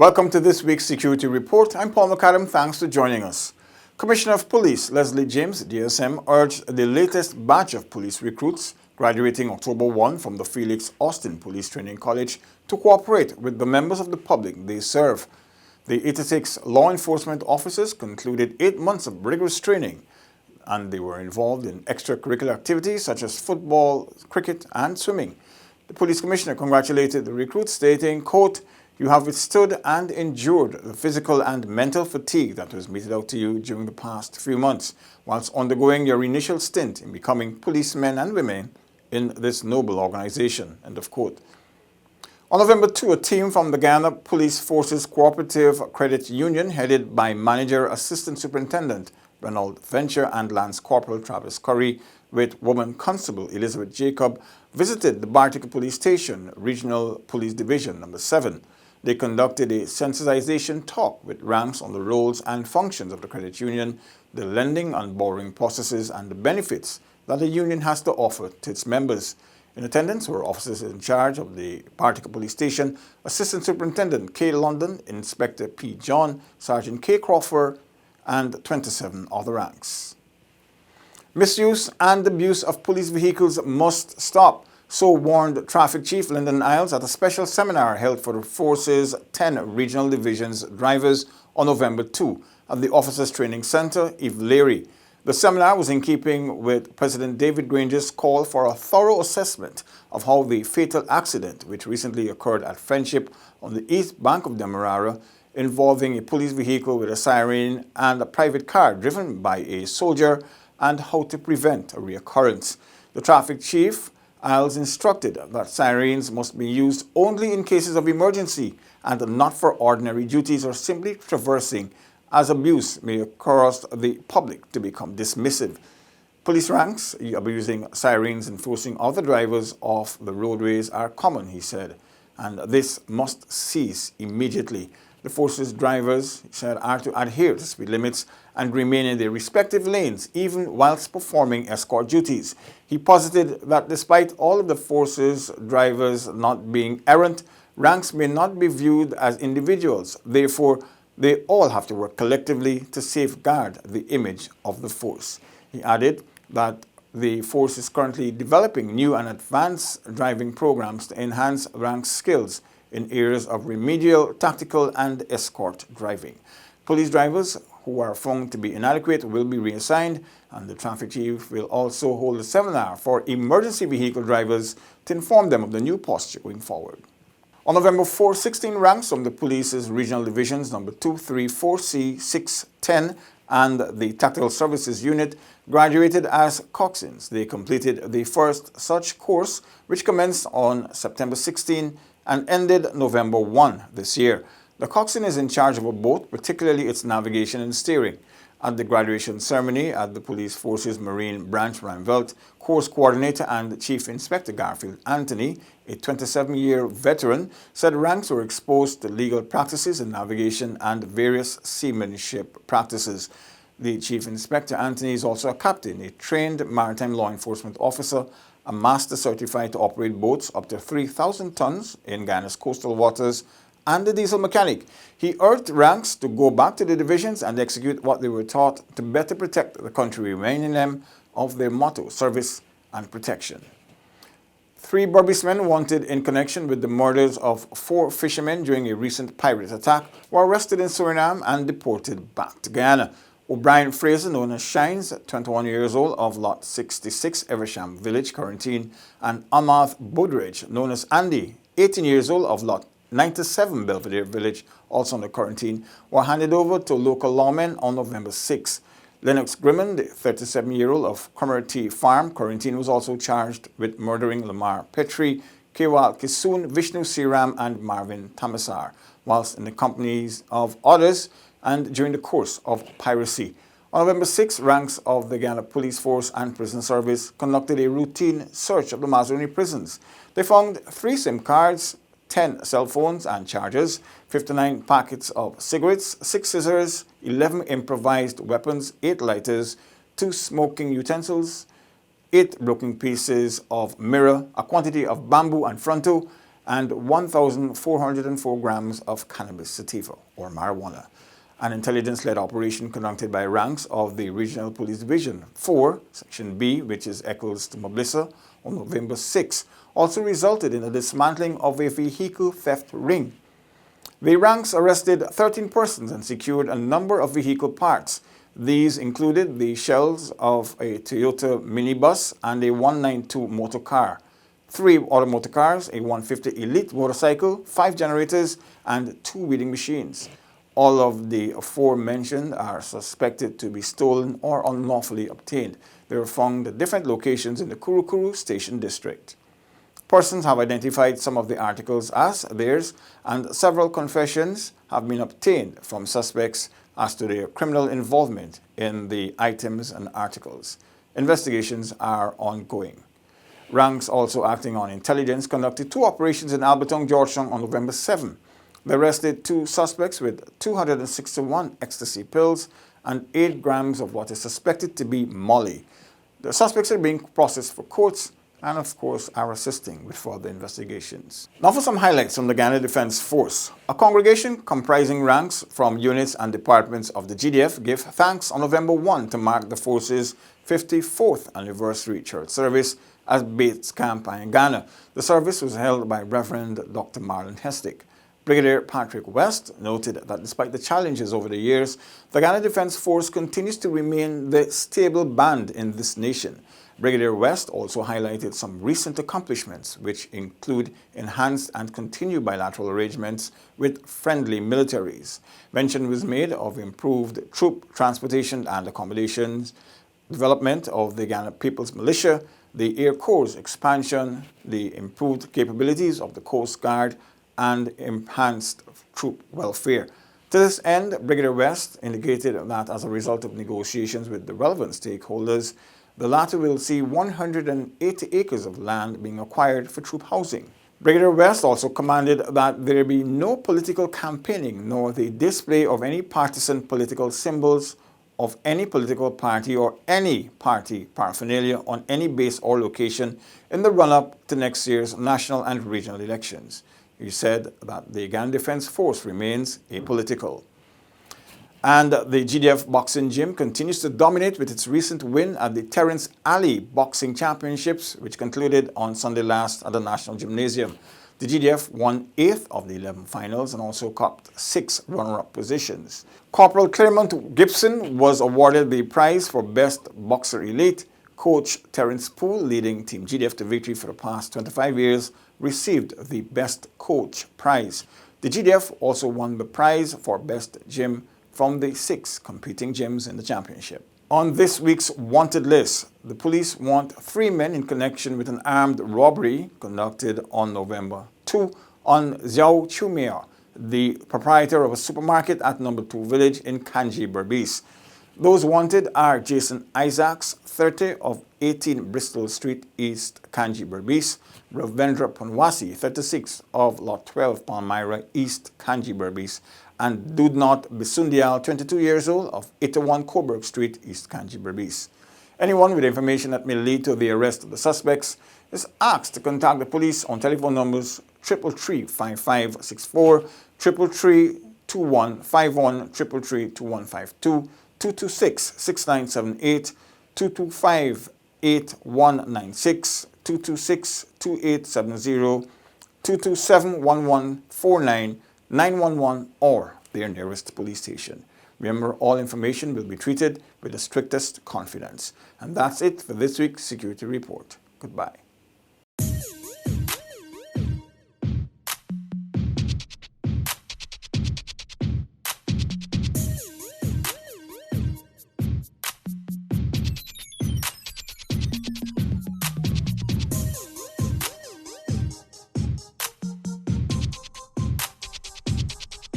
Welcome to this week's Security Report. I'm Paul McAdam. Thanks for joining us. Commissioner of Police Leslie James, DSM, urged the latest batch of police recruits graduating October 1 from the Felix Austin Police Training College to cooperate with the members of the public they serve. The 86 law enforcement officers concluded 8 months of rigorous training, and they were involved in extracurricular activities such as football, cricket, and swimming. The police commissioner congratulated the recruits, stating, quote, "You have withstood and endured the physical and mental fatigue that was meted out to you during the past few months, whilst undergoing your initial stint in becoming policemen and women in this noble organization." End of quote. On November 2, a team from the Guyana Police Forces Cooperative Credit Union, headed by Manager Assistant Superintendent Ronald Venture and Lance Corporal Travis Curry, with Woman Constable Elizabeth Jacob, visited the Bartica Police Station, Regional Police Division No. 7. They conducted a sensitization talk with ranks on the roles and functions of the credit union, the lending and borrowing processes, and the benefits that the union has to offer to its members. In attendance were officers in charge of the Bartica Police Station, Assistant Superintendent K. London, Inspector P. John, Sergeant K. Crawford, and 27 other ranks. Misuse and abuse of police vehicles must stop, so warned Traffic Chief Lyndon Isles at a special seminar held for the Force's 10 Regional Divisions drivers on November 2 at the Officers Training Center, Ivleary. The seminar was in keeping with President David Granger's call for a thorough assessment of how the fatal accident, which recently occurred at Friendship on the east bank of Demerara, involving a police vehicle with a siren and a private car driven by a soldier, and how to prevent a reoccurrence. The Traffic Chief Isles instructed that sirens must be used only in cases of emergency and not for ordinary duties or simply traversing, as abuse may cause the public to become dismissive. Police ranks abusing sirens and forcing other drivers off the roadways are common, he said, and this must cease immediately. The force's drivers, he said, are to adhere to speed limits and remain in their respective lanes even whilst performing escort duties. He posited that despite all of the force's drivers not being errant, ranks may not be viewed as individuals. Therefore, they all have to work collectively to safeguard the image of the force. He added that the force is currently developing new and advanced driving programs to enhance ranks' skills in areas of remedial, tactical, and escort driving. Police drivers who are found to be inadequate will be reassigned, and the traffic chief will also hold a seminar for emergency vehicle drivers to inform them of the new posture going forward. On November 4, 16 ranks from the police's regional divisions number 2, 3, 4C, 6, 10, and the Tactical Services Unit graduated as coxswains. They completed the first such course, which commenced on September 16 and ended November 1 this year. The coxswain is in charge of a boat, particularly its navigation and steering. At the graduation ceremony at the Police Forces Marine Branch Randveld, Course Coordinator and Chief Inspector Garfield Anthony, a 27-year veteran, said ranks were exposed to legal practices in navigation and various seamanship practices. The Chief Inspector Anthony is also a captain, a trained maritime law enforcement officer, a master certified to operate boats up to 3,000 tons in Guyana's coastal waters, and a diesel mechanic. He urged ranks to go back to the divisions and execute what they were taught to better protect the country, reminding them of their motto, service and protection. 3 Burbismen wanted in connection with the murders of 4 fishermen during a recent pirate attack were arrested in Suriname and deported back to Guyana. O'Brien Fraser, known as Shines, 21 years old, of Lot 66, Eversham Village, Quarantine, and Amath Budridge, known as Andy, 18 years old, of Lot 97, Belvedere Village, also under quarantine, were handed over to local lawmen on November 6. Lennox Grimman, the 37-year-old of Cromarty Farm, Quarantine, was also charged with murdering Lamar Petrie, Kewal Kisoon, Vishnu Siram, and Marvin Tamasar, whilst in the companies of others and during the course of piracy. On November 6, ranks of the Guyana Police Force and Prison Service conducted a routine search of the Mazaruni prisons. They found 3 SIM cards, 10 cell phones and chargers, 59 packets of cigarettes, 6 scissors, 11 improvised weapons, 8 lighters, 2 smoking utensils, 8 broken pieces of mirror, a quantity of bamboo and fronto, and 1,404 grams of cannabis sativa, or marijuana. An intelligence-led operation conducted by ranks of the Regional Police Division 4, Section B, which is equals to Moblissa, on November 6, also resulted in the dismantling of a vehicle theft ring. The ranks arrested 13 persons and secured a number of vehicle parts. These included the shells of a Toyota minibus and a 192 motor car, 3 other motor cars, a 150 Elite motorcycle, 5 generators, and 2 weeding machines. All of the aforementioned are suspected to be stolen or unlawfully obtained. They were found at different locations in the Kurukuru Station District. Persons have identified some of the articles as theirs, and several confessions have been obtained from suspects as to their criminal involvement in the items and articles. Investigations are ongoing. Ranks, also acting on intelligence, conducted 2 operations in Alberton, Georgetown on November 7. They arrested 2 suspects with 261 ecstasy pills and 8 grams of what is suspected to be Molly. The suspects are being processed for courts and, of course, are assisting with further investigations. Now for some highlights from the Guyana Defense Force. A congregation comprising ranks from units and departments of the GDF gave thanks on November 1 to mark the force's 54th anniversary church service at Bates Camp in Ghana. The service was held by Reverend Dr. Marlon Hestick. Brigadier Patrick West noted that despite the challenges over the years, the Guyana Defense Force continues to remain the stable band in this nation. Brigadier West also highlighted some recent accomplishments, which include enhanced and continued bilateral arrangements with friendly militaries. Mention was made of improved troop transportation and accommodations, development of the Guyana People's Militia, the Air Corps expansion, the improved capabilities of the Coast Guard, and enhanced troop welfare. To this end, Brigadier West indicated that as a result of negotiations with the relevant stakeholders, the latter will see 180 acres of land being acquired for troop housing. Brigadier West also commanded that there be no political campaigning nor the display of any partisan political symbols of any political party or any party paraphernalia on any base or location in the run-up to next year's national and regional elections. He said that the Guyana Defense Force remains apolitical. And the GDF Boxing Gym continues to dominate with its recent win at the Terrence Alley Boxing Championships, which concluded on Sunday last at the National Gymnasium. The GDF won 8th of the 11 finals and also copped 6 runner-up positions. Corporal Claremont Gibson was awarded the prize for Best Boxer Elite. Coach Terrence Poole, leading Team GDF to victory for the past 25 years, received the Best Coach prize. The GDF also won the prize for Best Gym from the 6 competing gyms in the championship. On this week's wanted list, the police want 3 men in connection with an armed robbery conducted on November 2 on Xiao Chumia, the proprietor of a supermarket at No. 2 Village in Kanji, Berbice. Those wanted are Jason Isaacs, 30 of 18 Bristol Street East, Kanji, Berbice, Ravendra Punwasi, 36 of Lot 12, Palmyra East, Kanji, Berbice, and Dudnot Bisundial, 22 years old, of 81 Coburg Street, East Kanji, Berbice. Anyone with information that may lead to the arrest of the suspects is asked to contact the police on telephone numbers 333-5564, 333-2151, 333-2152, 226-6978, 225-8196, 226-2870, 227-1149, 911 or their nearest police station. Remember, all information will be treated with the strictest confidence. And that's it for this week's Security Report. Goodbye.